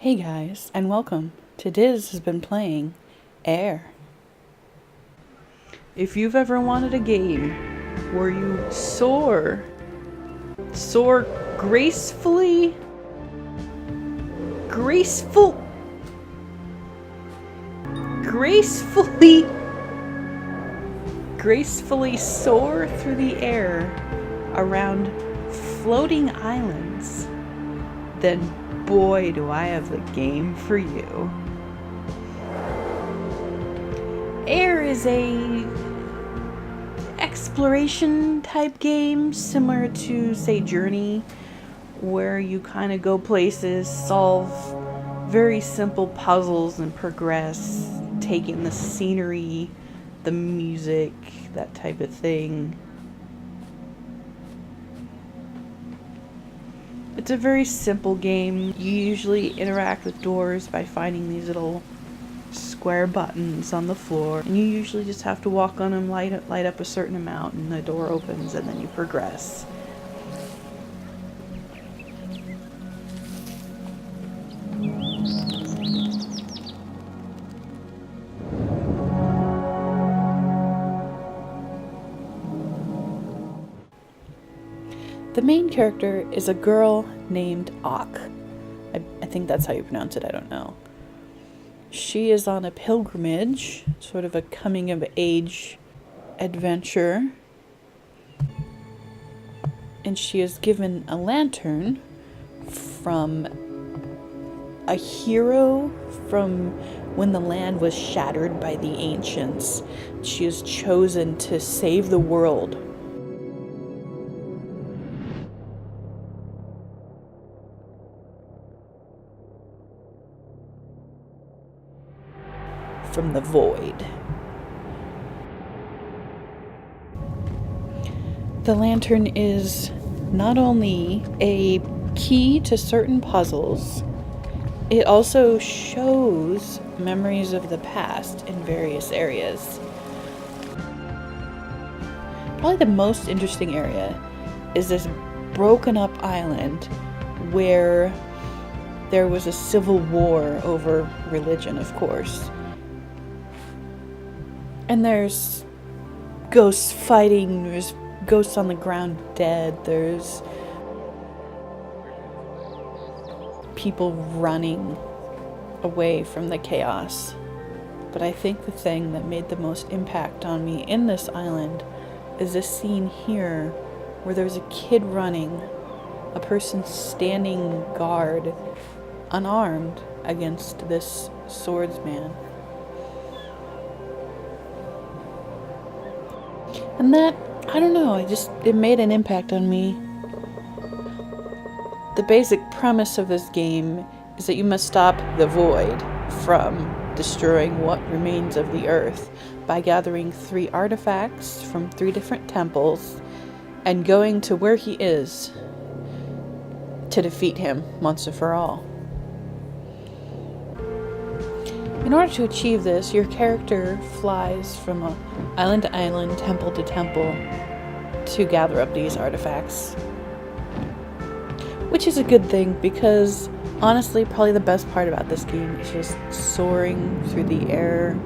Hey guys, and welcome to Diz has been playing AER. If you've ever wanted a game where you soar gracefully, gracefully soar through the air around floating islands, then boy do I have the game for you. AER is a exploration type game similar to, say, Journey, where you kind of go places, solve very simple puzzles and progress, take in the scenery, the music, that type of thing. It's a very simple game. You usually interact with doors by finding these little square buttons on the floor, and you usually just have to walk on them, light up a certain amount, and the door opens, and then you progress. The main character is a girl named Ak. I think that's how you pronounce it, I don't know. She is on a pilgrimage, sort of a coming-of-age adventure, and she is given a lantern from a hero from when the land was shattered by the ancients. She is chosen to save the world. From the void. The lantern is not only a key to certain puzzles, it also shows memories of the past in various areas. Probably the most interesting area is this broken up island where there was a civil war over religion, of course. And there's ghosts fighting, there's ghosts on the ground dead, there's people running away from the chaos. But I think the thing that made the most impact on me in this island is this scene here where there's a kid running, a person standing guard, unarmed, against this swordsman. And that, I don't know, it made an impact on me. The basic premise of this game is that you must stop the void from destroying what remains of the earth by gathering 3 artifacts from 3 different temples and going to where he is to defeat him once and for all. In order to achieve this, your character flies from island to island, temple to temple, to gather up these artifacts. Which is a good thing, because honestly, probably the best part about this game is just soaring through the air,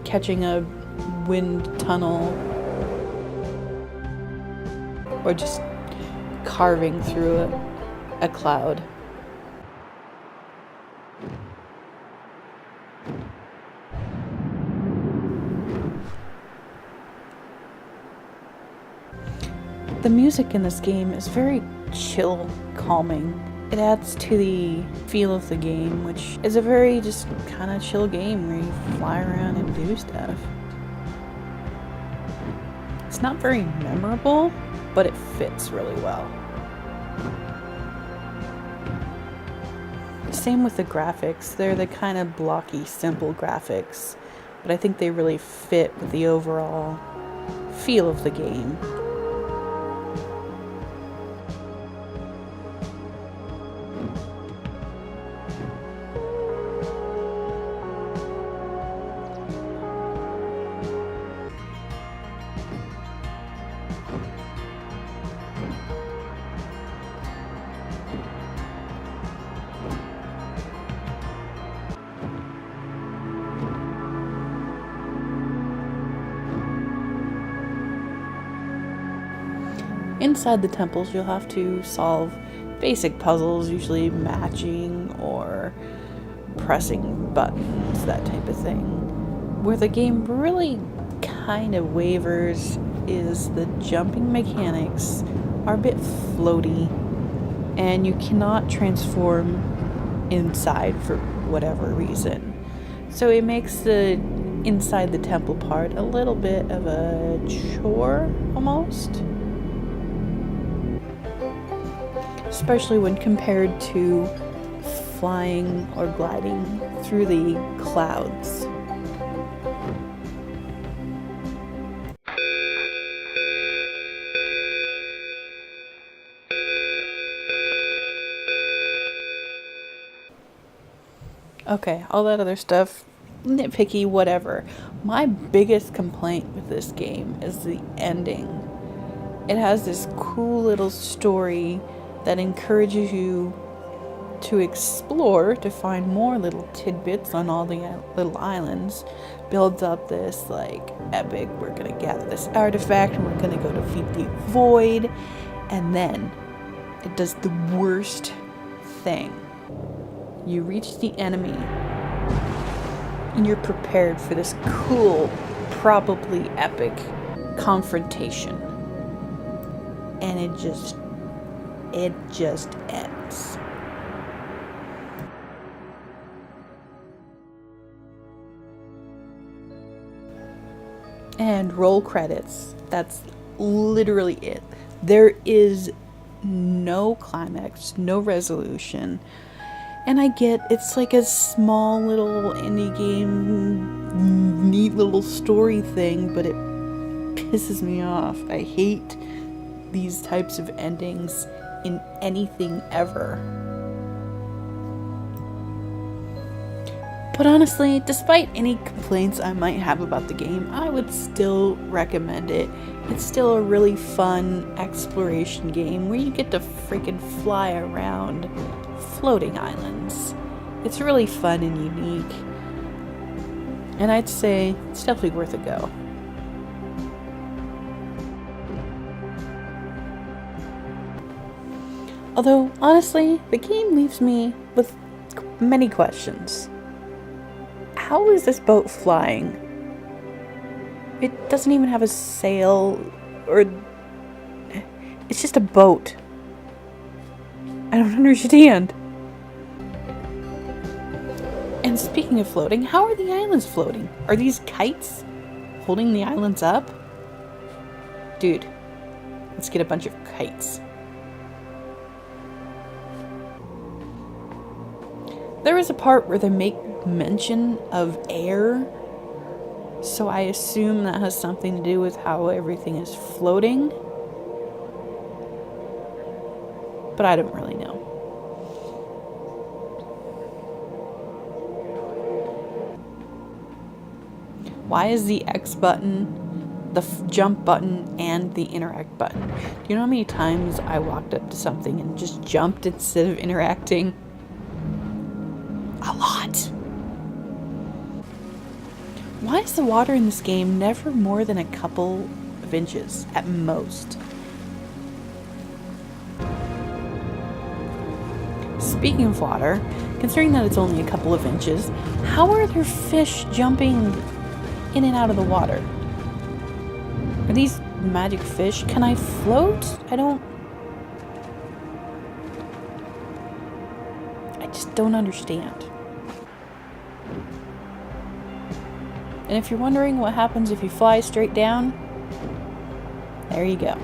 catching a wind tunnel, or just carving through a cloud. The music in this game is very chill, calming. It adds to the feel of the game, which is a very just kind of chill game where you fly around and do stuff. It's not very memorable, but it fits really well. Same with the graphics. They're the kind of blocky, simple graphics, but I think they really fit with the overall feel of the game. Inside the temples, you'll have to solve basic puzzles, usually matching or pressing buttons, that type of thing. Where the game really kind of wavers is the jumping mechanics are a bit floaty, and you cannot transform inside for whatever reason. So it makes the inside the temple part a little bit of a chore almost. Especially when compared to flying or gliding through the clouds. Okay, all that other stuff, nitpicky, whatever. My biggest complaint with this game is the ending. It has this cool little story that encourages you to explore, to find more little tidbits on all the little islands. Builds up this like epic, we're gonna gather this artifact and we're gonna go defeat the void, and then it does the worst thing. You reach the enemy and you're prepared for this cool, probably epic confrontation, and it just ends. And roll credits. That's literally it. There is no climax, no resolution. And I get it's like a small little indie game, neat little story thing, but it pisses me off. I hate these types of endings in anything ever. But honestly, despite any complaints I might have about the game, I would still recommend it. It's still a really fun exploration game where you get to freaking fly around floating islands. It's really fun and unique. And I'd say it's definitely worth a go. Although, honestly, the game leaves me with many questions. How is this boat flying? It doesn't even have a sail, or it's just a boat. I don't understand. And speaking of floating, how are the islands floating? Are these kites holding the islands up? Dude, let's get a bunch of kites. There is a part where they make mention of air, so I assume that has something to do with how everything is floating, but I don't really know. Why is the X button, the jump button, and the interact button? Do you know how many times I walked up to something and just jumped instead of interacting? A lot. Why is the water in this game never more than a couple of inches at most? Speaking of water, considering that it's only a couple of inches, how are there fish jumping in and out of the water? Are these magic fish? Can I float? I just don't understand. And if you're wondering what happens if you fly straight down, there you go.